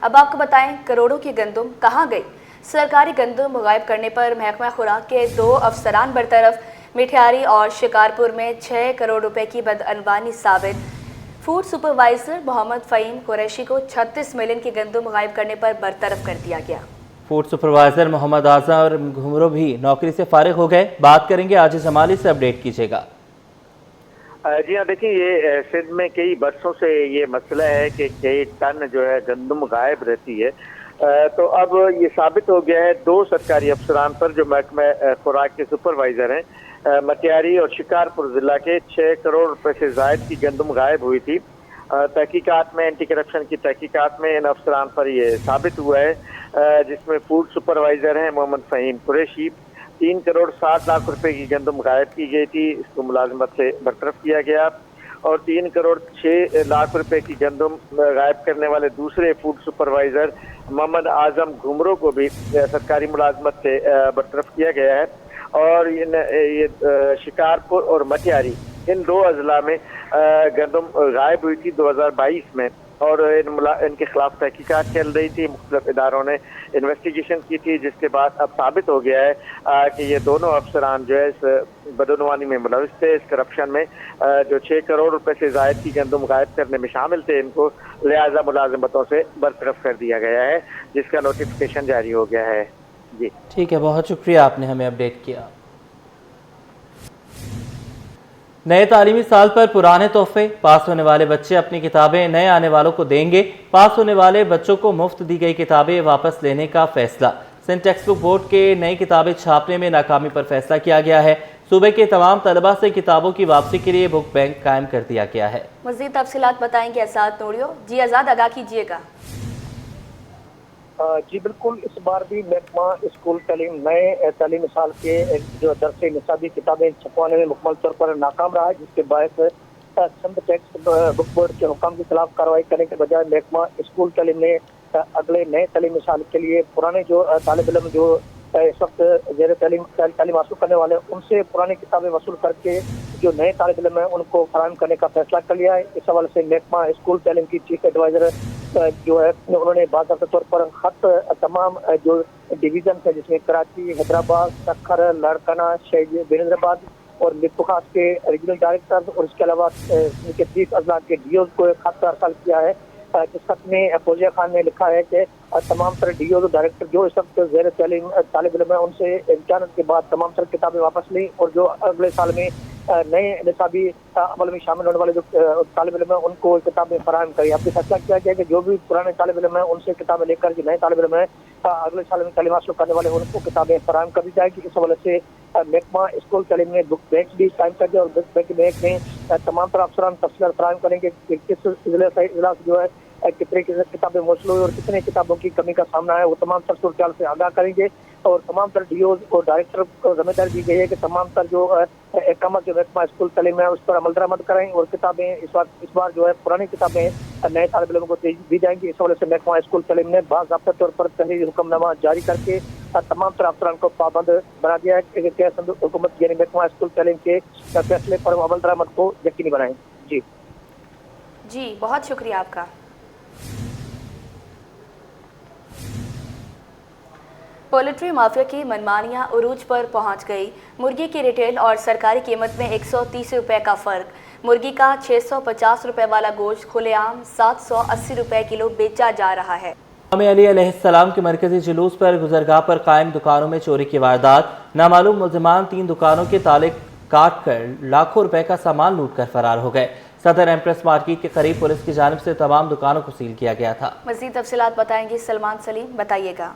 अब आपको बताएं करोड़ों की गंदम कहां गई। सरकारी गंदम गायब करने पर महकमा खुराक के 2 अफसरान बरतरफ। मिठियारी और शिकारपुर में 6 करोड़ रुपए की बदअनवानी साबित। फूड सुपरवाइजर मोहम्मद फ़हीम कुरैशी को 36 मिलियन की गंदम गायब करने पर बरतरफ कर दिया गया। फूड सुपरवाइजर मोहम्मद आजम घुमरो भी नौकरी से फारिग हो गए। बात करेंगे आज जमाली से, अपडेट कीजिएगा। जी हाँ, देखिए ये सिंध में कई बरसों से ये मसला है कि कई टन जो है गंदम गायब रहती है। तो अब ये साबित हो गया है 2 सरकारी अफसरान पर जो महकमा खुराक के सुपरवाइजर हैं। मटियारी और शिकारपुर जिला के 6 करोड़ रुपए से जायद की गंदम गायब हुई थी। तहकीकात में, एंटी करप्शन की तहकीकात में इन अफसरान पर ये साबित हुआ है, जिसमें फूड सुपरवाइजर हैं मोहम्मद फ़हीम कुरैशी। 3 करोड़ 60 लाख रुपए की गंदम गायब की गई थी, इसको मुलाजमत से बरतरफ किया गया। और 3 करोड़ 6 लाख रुपए की गंदम गायब करने वाले दूसरे फूड सुपरवाइजर मोहम्मद आजम घुमरो को भी सरकारी मुलाजमत से बरतरफ किया गया है। और ये शिकारपुर और मटियारी इन 2 अजला में गंदम गायब हुई थी 2022 में, और इनके खिलाफ तहकीकात चल रही थी। मुख्तलिफ इदारों ने इन्वेस्टिगेशन की थी, जिसके बाद अब साबित हो गया है कि ये दोनों अफसरान जो है इस बदनवानी में मुलविस थे, इस करप्शन में। जो 6 करोड़ रुपए से जायद की गंदम गायब करने में शामिल थे, इनको लिहाजा मुलाजमतों से बरतरफ कर दिया गया है, जिसका नोटिफिकेशन जारी हो गया है। जी ठीक है, बहुत शुक्रिया, आपने हमें अपडेट किया। नए तालीमी साल पर पुराने तोहफे। पास होने वाले बच्चे अपनी किताबें नए आने वालों को देंगे। पास होने वाले बच्चों को मुफ्त दी गई किताबें वापस लेने का फैसला। सिंध टेक्स्ट बुक बोर्ड के नई किताबें छापने में नाकामी पर फैसला किया गया है। सूबे के तमाम तलबा से किताबों की वापसी के लिए बुक बैंक कायम कर दिया गया है। मज़ीद तफसीलात बताएंगे आज़ाद नूरियो। जी आज़ाद, आगाह कीजिएगा। जी बिल्कुल, इस बार भी महकमा स्कूल तालीम नए तालीमी साल के जो दरसे निसाबी किताबें छपवाने में मुकम्मल तौर पर नाकाम रहा है, जिसके बायस सिंध टेक्स्ट बुक बोर्ड के हुक्म के खिलाफ कार्रवाई करने के बजाय महकमा स्कूल तालीम ने अगले नए तालीमी साल के लिए पुराने जो तालिब इल्म जो इस वक्त ज़ेर तालीम हासिल करने वाले उनसे पुरानी किताबें वसूल करके जो नए तालिब इल्म हैं उनको फराहम करने का फैसला कर लिया है। इस हवाले से महकमा स्कूल तालीम की चीफ एडवाइजर जो है उन्होंने बाकायदा तौर पर खत तमाम जो डिवीजन है, जिसमें कराची, हैदराबाद, सक्खर, लाड़काना, बेनज़ीराबाद और मिर्पुखास के रीजनल डायरेक्टर और इसके अलावा उनके 30 अजला के डीओ को एक खत अरसल किया है। जिस खत में फौजिया खान ने लिखा है कि तमाम तरह डीओ डायरेक्टर जो इस वक्त ज़ेर तालिब इल्म है उनसे इम्तिहान के बाद तमाम तरह किताबें वापस ली, और जो अगले साल में नए निसाबी अमल में शामिल होने वाले जो तालिब इल्म है उनको किताबें फराहम करी। अब फैसला किया गया कि जो भी पुराने तालिब इल्म है उनसे किताबें लेकर जो नए तालिब इल्म है अगले साल में तालीम हासिल करने वाले उनको किताबें फराहम कर दी जाएगी। इस हवाले से महकमा स्कूल तालीम ने बुक बैंक भी कायम कर दिया, और बुक बैंक में तमाम तरह अफसरान तफसीलात फराहम करेंगे कि किस जिले से जो है कितने किताबें मौसूल हुई और कितने किताबों की कमी का सामना है, वो तमाम तर सूरत से आगाह करेंगे। और तमाम तर डीओ और डायरेक्टर को जिम्मेदारी दी गई है कि तमाम तर जो अहकाम जो महकमा स्कूल तालीम है उस पर अमल दरामद कराएं, और किताबें इस बार जो है पुरानी किताबें नए तालिब इल्म को दी जाएंगी। इस हवाले से महकमा स्कूल तालीम ने बाज़ाब्ता तौर पर तहरीरी हुक्मनामा जारी करके तमाम तरह अफसरान को पाबंद बना दिया है कि हुकूमत यानी महकमा स्कूल तालीम के फैसले पर अमल दरामद को यकीनी बनाएं। जी बहुत शुक्रिया आपका। पोल्ट्री माफिया की मनमानियां उरूज पर पहुंच गई। मुर्गी की रिटेल और सरकारी कीमत में 130 रुपए का फ़र्क। मुर्गी का 650 रुपए वाला गोश्त खुलेआम 780 रुपए किलो बेचा जा रहा है। इमाम अली अलैहिस्सलाम के मरकजी जुलूस पर गुजरगाह पर कायम दुकानों में चोरी की वारदात। नामालूम मुल्जिमान 3 दुकानों के ताले काट कर लाखों रुपए का सामान लूट कर फरार हो गए। सदर एम्प्रेस मार्केट के करीब पुलिस की जानिब से तमाम दुकानों को सील किया गया था। मज़ीद तफसीलात बताएंगे सलमान सलीम, बताइएगा।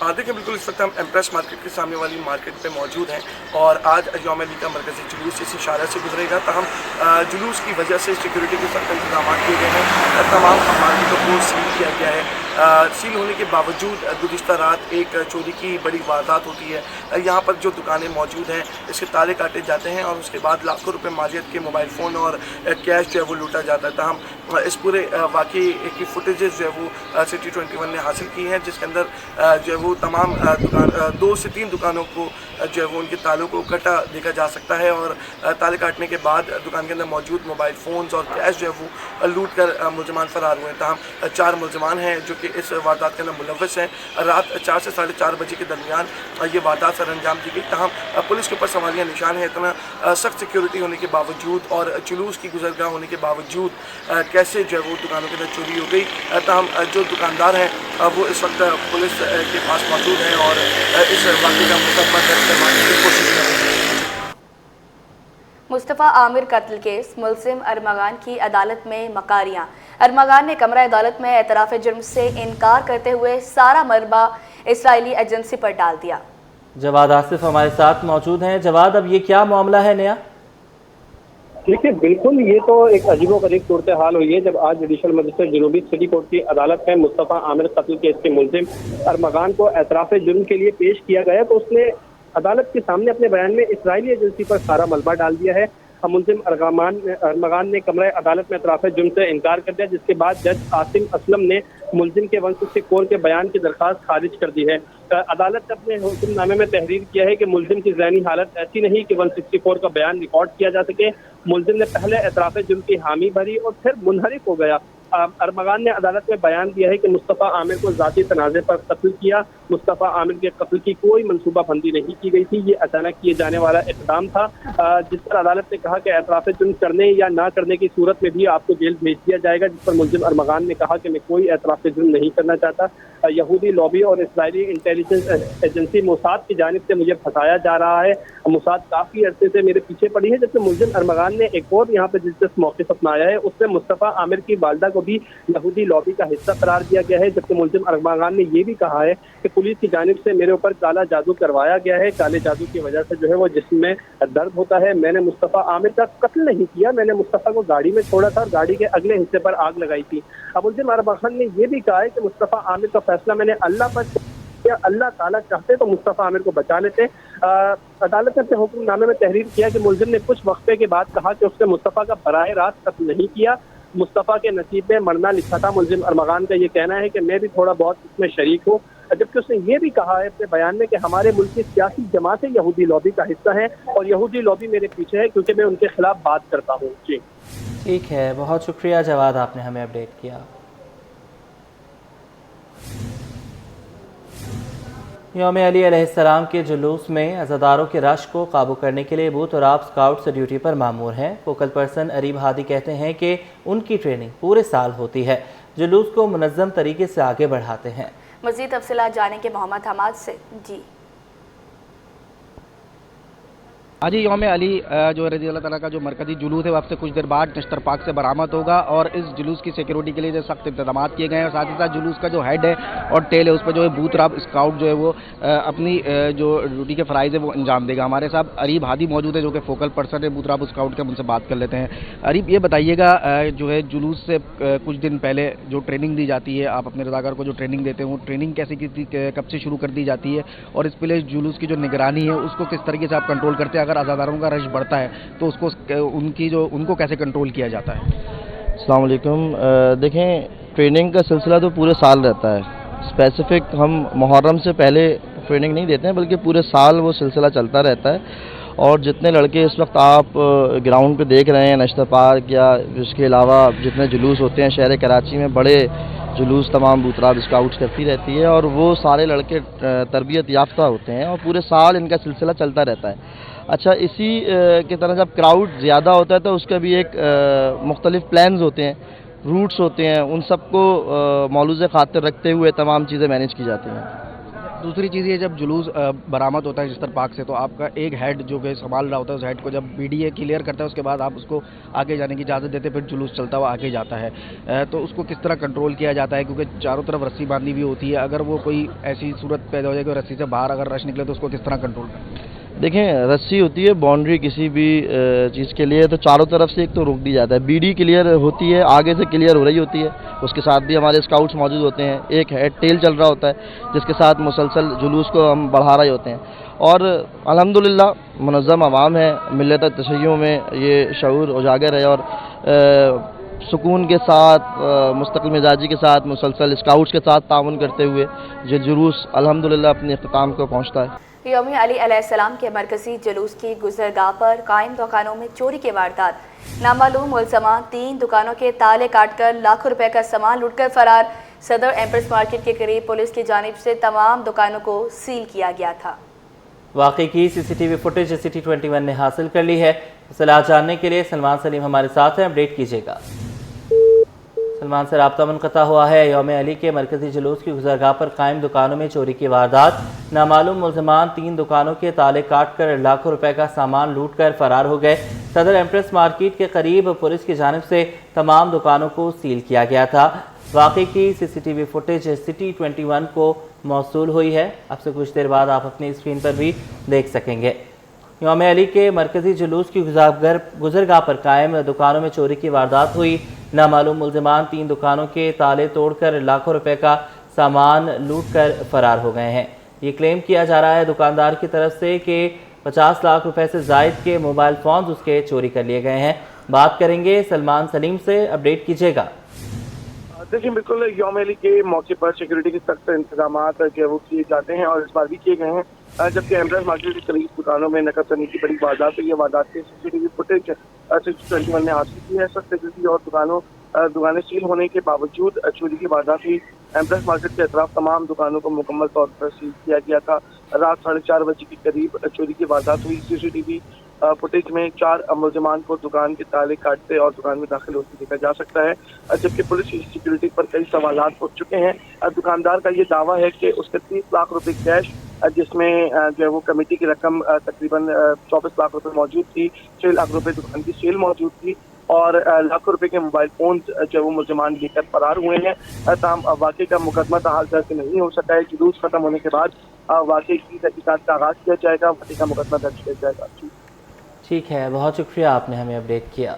देखिए बिल्कुल इस वक्त हम एम्प्रेस मार्केट के सामने वाली मार्केट पे मौजूद हैं, और आज इमाम अली का मरकज़ी जुलूस इस इशारे से गुजरेगा। तहम जुलूस की वजह से सिक्योरिटी के सख्त इंतजाम किए गए हैं, तमाम मार्केटों को सील किया गया है। सील होने के बावजूद गुज़िश्ता रात एक चोरी की बड़ी वारदात होती है। यहाँ पर जो दुकानें मौजूद हैं इसके ताले काटे जाते हैं और उसके बाद लाखों रुपए मालियत के मोबाइल फ़ोन और कैश जो है वो लूटा जाता है। तमाम इस पूरे वाक़ये की फुटेजेस जो है वो सिटी 21 ने हासिल की हैं, जिसके अंदर जो है वो तमाम 2 से 3 दुकानों को जो है वो उनके तालों को कटा देखा जा सकता है और ताले काटने के बाद दुकान के अंदर मौजूद मोबाइल फ़ोन्स और कैश जो है वो लूट कर मुलजमान फरार हुए। तमाम 4 मुलजमान हैं जो कि इस वारदात के अंदर मुलव्वस हैं। रात 4 से 4:30 बजे के दरमियान ये वारदात सर अंजाम दी गई। तमाम पुलिस के ऊपर सवालिया निशान है, इतना सख्त सिक्योरिटी होने के बावजूद और जुलूस की गुजरगाह होने के बावजूद कैसे जो है वो दुकानों के अंदर चोरी हो गई। तमाम जो दुकानदार हैं वो इस वक्त पुलिस के पास मौजूद हैं और इस वाक़ये का मुकदमा दर्ज करवाने की कोशिश कर रहे हैं। मुस्तफ़ा आमिर कत्ल केस, मुलजिम अरमगान की अदालत में मकारियां। अरमगान ने कमरा अदालत में एतराफ़ जुर्म से इनकार करते हुए सारा मलबा इसराइली एजेंसी पर डाल दिया। जवाद आसिफ हमारे साथ मौजूद हैं। जवाद, अब ये क्या मामला है नया? देखिए, बिल्कुल ये तो एक अजीबोगरीब सूरत हाल हुई है जब आज जुडिशल मजिस्ट्रेट जनूबी सिटी कोर्ट की अदालत में मुस्तफ़ा आमिर कत्ल केस के मुलजिम अरमगान को एतराफ़ जुर्म के लिए पेश किया गया तो उसने अदालत के सामने अपने बयान में इसराइली एजेंसी पर सारा मलबा डाल दिया है। मुलजिम अरमगान ने कमरा अदालत में एतराफ़ जुर्म से इनकार कर दिया, जिसके बाद जज आसिम असलम ने मुलजिम के 164 के बयान की दरख्वास्त खारिज कर दी है। अदालत ने अपने हुक्मनामे में तहरीर किया है कि मुलजिम की ज़हनी हालत ऐसी नहीं कि 164 का बयान रिकॉर्ड किया जा सके। मुलजिम ने पहले एतराफ़ जुर्म की हामी भरी और फिर मुनहरिफ हो गया। अरमगान ने अदालत में बयान दिया है कि मुस्तफ़ा आमिर को ज़ाती तनाज़े पर कत्ल किया। मुस्तफ़ा आमिर के कत्ल की कोई मनसूबाबंदी नहीं की गई थी, ये अचानक किए जाने वाला इक़दाम था, जिस पर अदालत ने कहा कि एतराफ़ जुर्म करने या ना करने की सूरत में भी आपको जेल भेज दिया जाएगा, जिस पर मुलजिम अरमगान ने कहा कि मैं कोई एतराफ़ जुर्म नहीं करना चाहता। यहूदी लॉबी और इसराइली इंटेलिजेंस एजेंसी मोसाद की जानिब से मुझे फंसाया जा रहा है। मोसाद काफ़ी अरसे से मेरे पीछे पड़ी है। जबकि मुलजिम अरमगान ने एक और यहाँ पर दिलचस्प मौक़िफ़ अपनाया है, उसमें मुस्तफ़ा आमिर की वालदा को भी यहूदी लॉबी का हिस्सा करार दिया गया है। जबकि मुलजिम अरमगान ने यह भी कहा है कि पुलिस की जानिब से मेरे ऊपर काला जादू करवाया गया है, काले जादू की वजह से जो है वो जिस्म में दर्द होता है। मैंने मुस्तफ़ा आमिर का कत्ल नहीं किया, मैंने मुस्तफ़ा को गाड़ी में छोड़ा था और गाड़ी के अगले हिस्से पर आग लगाई थी। अब मुलजिम अरमगान ने यह भी कहा है कि मुस्तफ़ा आमिर का फैसला मैंने अल्लाह पर किया, अल्लाह ताला चाहते तो मुस्तफ़ा आमिर को बचा लेते। अदालत ने अपने हुक्मनामे में तहरीर किया कि मुलजिम ने कुछ वक्फे के बाद कहा कि उसने मुस्तफ़ा का बराह रास्त कत्ल नहीं किया, मुस्तफ़ा के नसीब में मरना लिखा था। मुलजिम अरमगान का ये कहना है कि मैं भी थोड़ा बहुत इसमें शरीक हूँ। जबकि उसने ये भी कहा है अपने बयान में कि हमारे मुल्क की सियासी जमातें यहूदी लॉबी का हिस्सा है और यहूदी लॉबी मेरे पीछे है क्योंकि मैं उनके खिलाफ बात करता हूँ। जी ठीक है, बहुत शुक्रिया जवाद, आपने हमें अपडेट किया। यौम अली अलैहिस्सलाम के जुलूस में अज़ादारों के रश को काबू करने के लिए बूथ और आप स्काउट्स ड्यूटी पर मामूर हैं। फोकल पर्सन अरीब हादी कहते हैं कि उनकी ट्रेनिंग पूरे साल होती है, जुलूस को मुनज़्ज़म तरीके से आगे बढ़ाते हैं। मज़ीद तफ़सीलात जानेंगे मोहम्मद हमाद से। जी आज यौम अली जो रज़ी अल्लाह ताला का जो मरकज़ी जुलूस है, आपसे कुछ देर बाद नश्तर पार्क से बरामद होगा और इस जुलूस की सिक्योरिटी के लिए जो सख्त इंतजाम किए गए हैं और साथ ही साथ जुलूस का जो हेड है और टेल है उस पर जो है बूथ राब स्काउट जो है वो अपनी जो ड्यूटी के फ़राइज़ है वो अंजाम देगा। हमारे साथ अरीब हादी मौजूद है जो कि फोकल पर्सन है बूथ राब स्काउट के, उनसे बात कर लेते हैं। अरीब, ये बताइएगा जो है जुलूस से कुछ दिन पहले जो ट्रेनिंग दी जाती है, आप अपने रज़ाकार को जो ट्रेनिंग देते हैं वो ट्रेनिंग कैसे कब से शुरू कर दी जाती है और इस पहले जुलूस की जो निगरानी है उसको किस तरीके से आप कंट्रोल करते हैं? अगर आज़ादारों का रश बढ़ता है तो उसको उनको कैसे कंट्रोल किया जाता है? अस्सलाम वालेकुम। देखें, ट्रेनिंग का सिलसिला तो पूरे साल रहता है। स्पेसिफिक हम मुहर्रम से पहले ट्रेनिंग नहीं देते हैं बल्कि पूरे साल वो सिलसिला चलता रहता है। और जितने लड़के इस वक्त आप ग्राउंड पे देख रहे हैं नश्तर पार्क या इसके अलावा जितने जुलूस होते हैं शहर कराची में, बड़े जुलूस तमाम बूथराब स्काउट्स करती रहती है और वो सारे लड़के तरबियत याफ्ता होते हैं और पूरे साल इनका सिलसिला चलता रहता है। अच्छा, इसी की तरह जब क्राउड ज़्यादा होता है तो उसका भी एक मुख्तलिफ प्लान्स होते हैं, रूट्स होते हैं, उन सबको मौलूज़े खातिर रखते हुए तमाम चीज़ें मैनेज की जाती हैं। दूसरी चीज़ ये, जब जुलूस बरामद होता है नश्तर पार्क से तो आपका एक हेड जो कि संभाल रहा होता है, उस हेड को जब BDA क्लियर करता है उसके बाद आप उसको आगे जाने की इजाज़त देते, फिर जुलूस चलता हुआ आगे जाता है। तो उसको किस तरह कंट्रोल किया जाता है? क्योंकि चारों तरफ रस्सी बांधी हुई होती है, अगर वो कोई ऐसी सूरत पैदा हो जाए कि रस्सी से बाहर अगर रश निकले तो उसको किस तरह कंट्रोल करें? देखें, रस्सी होती है बाउंड्री किसी भी चीज़ के लिए, तो चारों तरफ से एक तो रोक दी जाता है, बीडी क्लियर होती है, आगे से क्लियर हो रही होती है, उसके साथ भी हमारे स्काउट्स मौजूद होते हैं, एक हेड टेल चल रहा होता है जिसके साथ मुसलसल जुलूस को हम बढ़ा रहे होते हैं। और अल्हम्दुलिल्लाह मुनज़्ज़म आवाम है, मिल्लत तशय्युअ में ये शऊर उजागर है और सुकून के साथ मुस्तकिल मिजाजी के साथ मुसलसल स्काउट्स के साथ ताउन करते हुए ये जुलूस अल्हम्दुलिल्लाह अपने इख्तिताम को पहुँचता है। यौम अली अलैहिस्सलाम के मरकजी जुलूस की गुजरगाह पर कायम दुकानों में चोरी के वारदात। नामालूम मुलज़मान 3 दुकानों के ताले काटकर लाखों रुपए का सामान लूटकर फरार। सदर एम्प्रेस मार्केट के करीब पुलिस की जानिब से तमाम दुकानों को सील किया गया था। वाक़ई की सीसीटीवी फुटेज सिटी 21 ने हासिल कर ली है। सलाह जानने के लिए सलमान सलीम हमारे साथ हैं, अपडेट कीजिएगा। सलमान से राब्ता मुनक़ता हुआ है। यौम अली के मरकजी जुलूस की गुजरगाह पर कायम दुकानों में चोरी की वारदात। नामालूम मुलज़मान 3 दुकानों के ताले काट कर लाखों रुपए का सामान लूट कर फरार हो गए। सदर एम्प्रेस मार्केट के करीब पुलिस की जानिब से तमाम दुकानों को सील किया गया था। वाक़ई की सीसीटीवी फुटेज सिटी 21 को मौसूल हुई है। अब से कुछ देर बाद आप अपनी स्क्रीन पर भी देख सकेंगे। यौम अली के मरकजी जुलूस की गुजरगाह पर कायम दुकानों में चोरी की वारदात हुई। नामालूम मुलज़मान 3 दुकानों के ताले तोड़कर लाखों रुपए का सामान लूट कर फरार हो गए हैं। ये क्लेम किया जा रहा है दुकानदार की तरफ से कि 50 लाख रुपए से ज़ायद के मोबाइल फ़ोन उसके चोरी कर लिए गए हैं। बात करेंगे सलमान सलीम से, अपडेट कीजिएगा। देखिए, बिल्कुल यौम अली के मौके पर सिक्योरिटी के सख्त इंतजाम जो है वो किए जाते हैं और इस बार भी किए गए हैं। जबकि एम्प्रेस मार्केट के करीब दुकानों में नकद करने की बड़ी वारदात हुई है। वारदात के सीसीटीवी फुटेज 21 ने हासिल की है। सख्त सिक्योरिटी और दुकानें सील होने के बावजूद चोरी की वारदात हुई। एम्प्रेस मार्केट के अतराफ तमाम दुकानों को मुकम्मल तौर पर सील किया गया था। रात 4:30 बजे के करीब चोरी की वारदात हुई। सीसीटीवी फुटेज में 4 मुलज़मान को दुकान के ताले काटते और दुकान में दाखिल होते देखा जा सकता है। जबकि पुलिस की सिक्योरिटी पर कई सवालात उठ चुके हैं। दुकानदार का ये दावा है कि उसके 30 लाख रुपए कैश, जिसमें जो है वो कमेटी की रकम तकरीबन 24 लाख रुपए मौजूद थी, 6 लाख रुपए दुकान की सेल मौजूद थी और लाखों रुपए के मोबाइल फोन जो वो मुलज़मान लेकर फरार हुए हैं। ताहम वाक़ई का मुकदमा ताहाल दर्ज नहीं हो सका है। जुलूस खत्म होने के बाद वाक़ई की तहकीकात का आगाज़ किया जाएगा, वाक़ई का मुकदमा दर्ज किया जाएगा। ठीक है, बहुत शुक्रिया, आपने हमें अपडेट किया।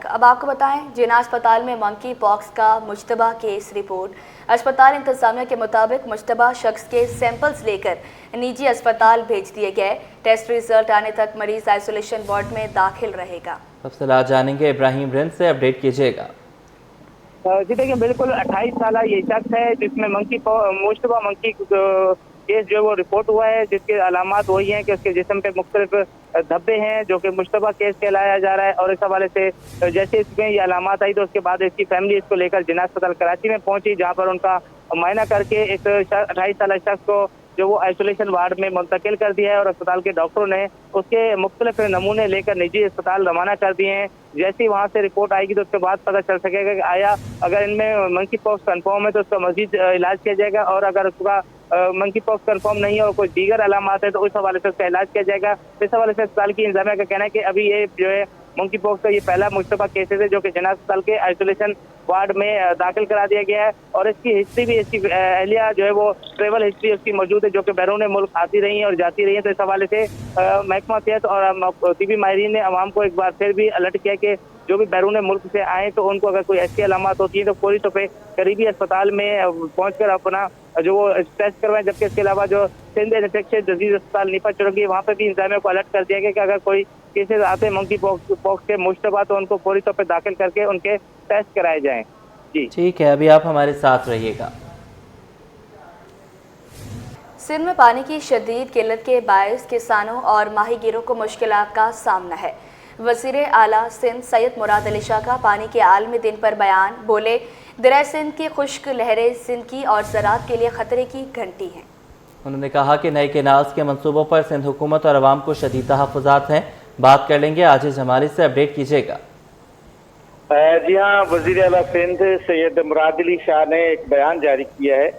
अब आपको बताएं, जिना अस्पताल में मंकी पॉक्स का मुश्तबा केस रिपोर्ट। अस्पताल इंतजामिया के मुताबिक मुश्तबा शख्स के सैंपल्स लेकर निजी अस्पताल भेज दिए गए। टेस्ट रिजल्ट आने तक मरीज आइसोलेशन वार्ड में दाखिल रहेगा। तफसीलात जानेंगे इब्राहिम रिंद से, अपडेट कीजिएगा। जी देखिए, बिल्कुल 28 साल ये शख्स है जिसमें मुश्तबा मंकी केस जो है वो रिपोर्ट हुआ है, जिसके अलामात वही हैं कि उसके जिस्म पे मुख्तलिफ धब्बे हैं जो कि मुश्तबा केस कहलाया जा रहा है। और इस हवाले से जैसे इसमें ये अलामात आई तो उसके बाद इसकी फैमिली इसको लेकर जिना अस्पताल कराची में पहुंची, जहां पर उनका मुआयना करके इस 28 साल शख्स को जो वो आइसोलेशन वार्ड में मुंतकिल कर दिया है और अस्पताल के डॉक्टरों ने उसके मुख्तलिफ नमूने लेकर निजी अस्पताल रवाना कर दिए हैं। जैसे ही वहाँ से रिपोर्ट आएगी तो उसके बाद पता चल सकेगा कि आया अगर इनमें मंकी पॉक्स कन्फर्म है तो उसका मजीद इलाज किया जाएगा, और अगर उसका मंकी पॉक्स कन्फर्म नहीं है और कोई दीगर अलामात है तो उस हवाले से उसका इलाज किया जाएगा। इस हवाले से अस्पताल की इंतजामिया का कहना है कि अभी ये जो है मंकी पॉक्स का ये पहला मुश्तबा केसेस है जो कि जिना अस्पताल के आइसोलेशन वार्ड में दाखिल करा दिया गया है। और इसकी हिस्ट्री भी, इसकी अहलिया जो है वो ट्रेवल हिस्ट्री उसकी मौजूद है जो कि बैरून मुल्क आती रही है और जाती रही है। तो इस हवाले से महकमा सेहत और तिबी माहिरीन ने अवाम को एक बार फिर भी अलर्ट किया कि जो भी बैरून मुल्क से आए तो उनको अगर कोई ऐसी अलामत होती है तो फौरी तौर पे करीबी अस्पताल में पहुंचकर अपना जो वो टेस्ट करवाएं। जबकि इसके अलावा जो सिंध इन्फेक्शन डिजीज अस्पताल नीपा चुरंगी वहाँ पर भी इंतजामिया को अलर्ट कर दिया गया कि अगर कोई केसेस आते हैं मंकी पॉक्स के मुश्तबा तो उनको फौरी तौर पर दाखिल करके उनके टेस्ट कराए जाएँ। जी ठीक है, अभी आप हमारे साथ रहिएगा। सिंध में पानी की शदीद किल्लत के बायस किसानों और माहीगीरों को मुश्किलात का सामना है। वज़ीर आला सिंध सैयद मुराद अली शाह का पानी के आलमी दिन पर बयान। बोले, दरिया सिंध की खुश्क लहरें सिंध की और ज़राअत के लिए ख़तरे की घंटी हैं। उन्होंने कहा कि नए केनाल्स के मंसूबों पर सिंध हुकूमत और अवाम को शदीद तहफ़्फ़ुज़ात हैं। बात कर लेंगे आजिज़ जमाली से, अपडेट कीजिएगा। जी हाँ, वज़ीर आला सिंध सैयद मुराद अली शाह ने एक बयान जारी किया है।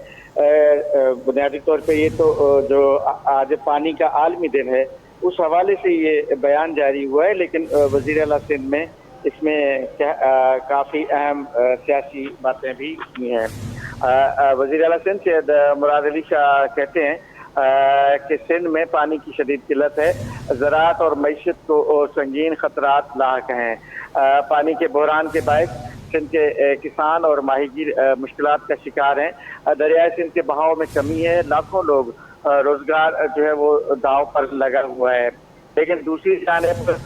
बुनियादी तौर पे ये तो जो आज पानी का आलमी दिन है उस हवाले से ये बयान जारी हुआ है, लेकिन वज़ीर आला सिंध में इसमें काफ़ी अहम सियासी बातें भी की हैं। वज़ीर आला सिंध सैयद मुराद अली शाह कहते हैं कि सिंध में पानी की शदीद किल्लत है, ज़राअत और मईशत को संगीन खतरात लाहक हैं। पानी के बहरान के बायस सिंध के किसान और माहीगीर मुश्किलात का शिकार हैं। दरियाए सिंध के बहाव में कमी है, लाखों लोग रोजगार जो है वो दांव पर लगा हुआ है। लेकिन दूसरी जानिब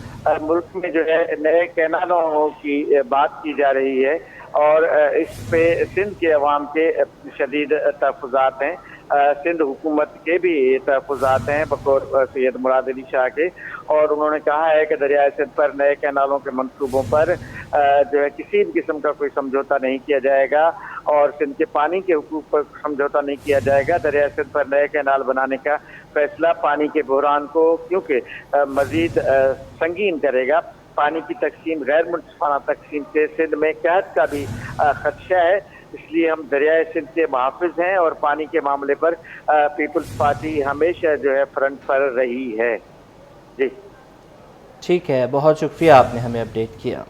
मुल्क में जो है नए कैनालों की बात की जा रही है और इस पे सिंध के अवाम के शदीद तहफ़्फ़ुज़ात हैं। सिंध हुकूमत के भी तहफ़्फ़ुज़ात हैं बतौर सैयद मुराद अली शाह के, और उन्होंने कहा है कि दरियाए सिंध पर नए कैनालों के मंसूबों पर जो है किसी भी किस्म का कोई समझौता नहीं किया जाएगा और सिंध के पानी के हुकूक पर समझौता नहीं किया जाएगा। दरियाए सिंध पर नए कैनाल बनाने का फैसला पानी के बहरान को क्योंकि मज़ीद संगीन करेगा। पानी की तकसीम गैर मुनसिफाना तकसीम से सिंध में कहत का भी खदशा है, इसलिए हम दरियाए सिंध के मुहाफ़िज़ हैं और पानी के मामले पर पीपल्स पार्टी हमेशा जो है फ्रंट पर रही है। जी ठीक है, बहुत शुक्रिया आपने हमें अपडेट किया।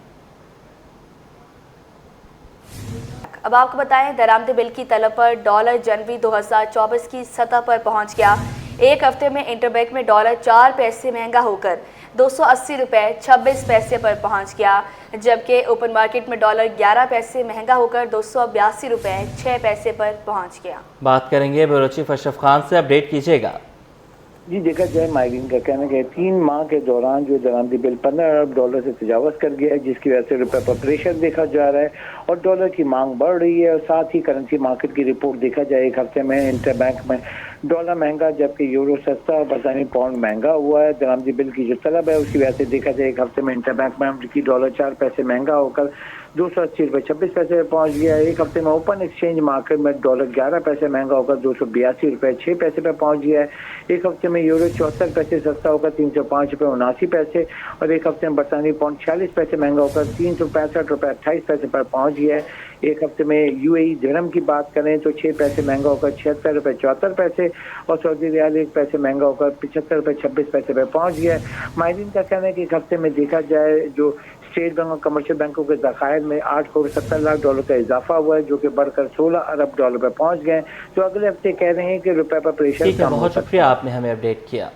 अब आपको बताएं, दरामदी बिल की तलब पर डॉलर जनवरी 2024 की सतह पर पहुंच गया। एक हफ्ते में इंटरबैंक में डॉलर 4 पैसे महंगा होकर 280 रुपये 26 पैसे पर पहुंच गया, जबकि ओपन मार्केट में डॉलर 11 पैसे महंगा होकर 282 रुपये 6 पैसे पर पहुंच गया। बात करेंगे ब्यूरो चीफ अशरफ खान से, अपडेट कीजिएगा। जी, देखा जाए माहिरीन का कहना है 3 माह के दौरान जो दरामदी बिल 15 अरब डॉलर से तजावज़ कर गया है, जिसकी वजह से रुपये पर प्रेशर देखा जा रहा है और डॉलर की मांग बढ़ रही है। और साथ ही करेंसी मार्केट की रिपोर्ट देखा जाए, एक हफ्ते में इंटरबैंक में डॉलर महंगा जबकि यूरो सस्ता और बरतानी पाउंड महंगा हुआ है। दरामदी बिल की जो तलब है उसकी वजह से देखा जाए एक हफ्ते में इंटरबैंक में अमरीकी डॉलर 4 पैसे महंगा होकर 280 रुपये 26 पैसे पर पहुँच गया। एक हफ्ते में ओपन एक्सचेंज मार्केट में डॉलर 11 पैसे महंगा होकर 282 रुपये 6 पैसे पर पहुँच गया है। एक हफ्ते में यूरो 74 पैसे सस्ता होकर 305 रुपये 79 पैसे और एक हफ्ते में बरतानी पाउंड 46 पैसे महंगा होकर 365 रुपये 28 पैसे पर पहुँच गया है। एक हफ्ते में यूएई दिरहम की बात करें तो 6 पैसे महंगा होकर 76 रुपये 74 पैसे और सऊदी रियाल 1 पैसे महंगा होकर 75 रुपये 26 पैसे पर पहुँच गया है। माहिरीन का कहना है कि एक हफ्ते में देखा जाए जो स्टेट बैंक और कमर्शियल बैंकों के ज़खायर में 8 करोड़ 70 लाख डॉलर का इजाफा हुआ है, जो कि बढ़कर 16 अरब डॉलर पर पहुंच गए। तो अगले हफ्ते कह रहे हैं कि रुपए पर प्रेशर ठीक है, बहुत शुक्रिया आपने हमें अपडेट किया।